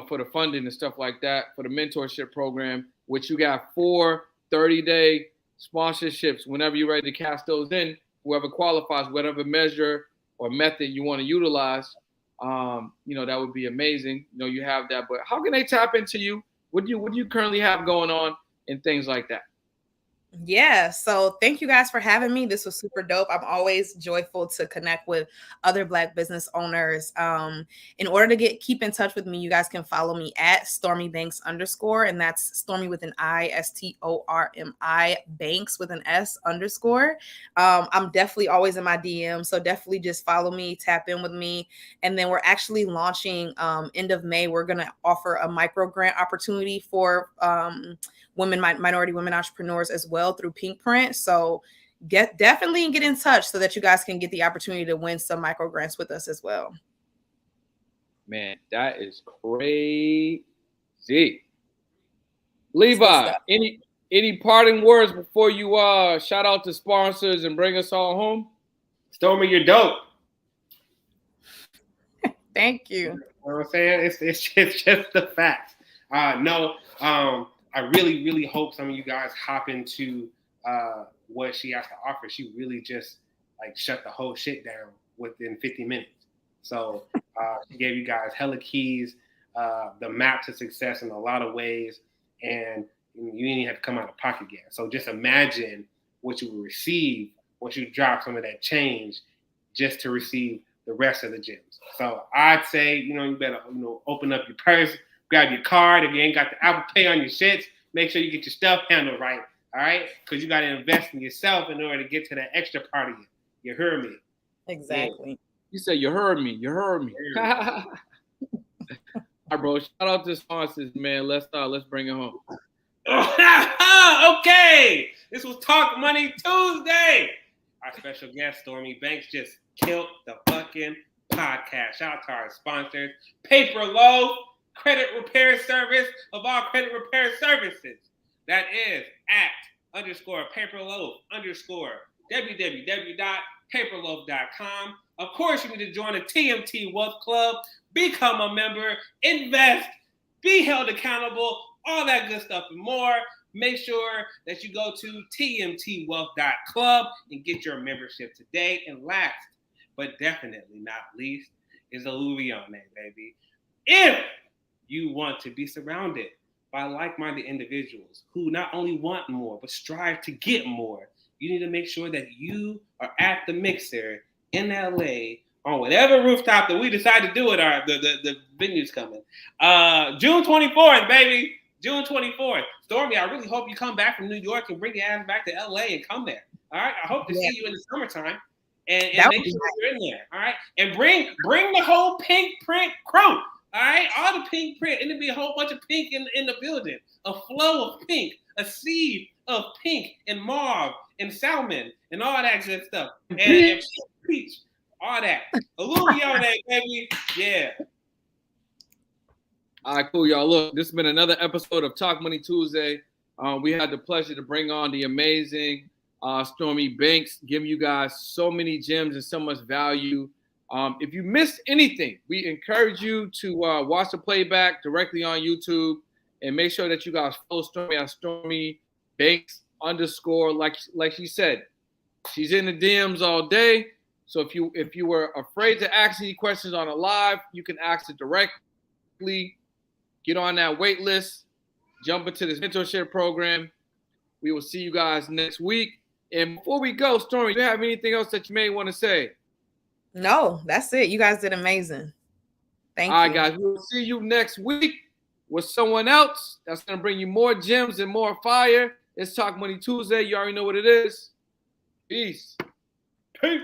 for the funding and stuff like that, for the mentorship program, which you got 4 30-day sponsorships. Whenever you're ready to cast those in, whoever qualifies, whatever measure or method you want to utilize, that would be amazing. You have that, but how can they tap into you? What do you currently have going on and things like that? Yeah, so thank you guys for having me. This was super dope. I'm always joyful to connect with other Black business owners. In order to keep in touch with me, you guys can follow me at StormyBanks_, and that's Stormy with an I, STORMI, Banks with an S _. I'm definitely always in my DM, so definitely just follow me, tap in with me. And then we're actually launching end of May. We're going to offer a micro grant opportunity for minority women entrepreneurs as well through Pinkprint. So definitely get in touch so that you guys can get the opportunity to win some micro grants with us as well. Man, that is crazy. Levi, any parting words before you shout out to sponsors and bring us all home? Stormy, you're dope. Thank You you. know what I'm saying? It's just the facts. No, I really hope some of you guys hop into what she has to offer. She really just like shut the whole shit down within 50 minutes. So she gave you guys hella keys, the map to success in a lot of ways, and you didn't even have to come out of pocket again. So just imagine what you will receive once you drop some of that change just to receive the rest of the gems. So I'd say, you better, open up your purse, grab your card. If you ain't got the Apple Pay on your shits, make sure you get your stuff handled right. All right? Because you got to invest in yourself in order to get to that extra part of you. You heard me? Exactly. Yeah. You said you heard me. You heard me. All right, bro. Shout out to sponsors, man. Let's bring it home. Okay. This was Talk Money Tuesday. Our special guest, Stormy Banks, just killed the fucking podcast. Shout out to our sponsors, Paper Loaf, credit repair service of all credit repair services. That is @_paperloaf_www.paperloaf.com. Of course, you need to join the TMT Wealth Club, become a member, invest, be held accountable, all that good stuff and more. Make sure that you go to tmtwealth.club and get your membership today. And last, but definitely not least, is a Louis Vuitton, baby. If you want to be surrounded by like-minded individuals who not only want more, but strive to get more, you need to make sure that you are at the mixer in LA on whatever rooftop that we decide to do it. The venue's coming. June 24th, baby. June 24th. Stormy, I really hope you come back from New York and bring your ass back to LA and come there. All right. I hope to see you in the summertime and make sure you're in there. All right. And bring the whole pink print crew. All right. All the pink print. And there'll be a whole bunch of pink in the building. A flow of pink, a seed of pink and mauve and salmon and all that good stuff. And peach. All that. A Louis on that, baby. Yeah. All right, cool, y'all. Look, this has been another episode of Talk Money Tuesday. We had the pleasure to bring on the amazing Stormy Banks, giving you guys so many gems and so much value. If you missed anything, we encourage you to watch the playback directly on YouTube and make sure that you guys follow Stormy at Stormy Banks _. Like she said, she's in the DMs all day. So if you were afraid to ask any questions on a live, you can ask it directly. Get on that wait list. Jump into this mentorship program. We will see you guys next week. And before we go, Stormy, do you have anything else that you may want to say? No, that's it. You guys did amazing. Thank you. All right, guys. We'll see you next week with someone else that's going to bring you more gems and more fire. It's Talk Money Tuesday. You already know what it is. Peace. Peace.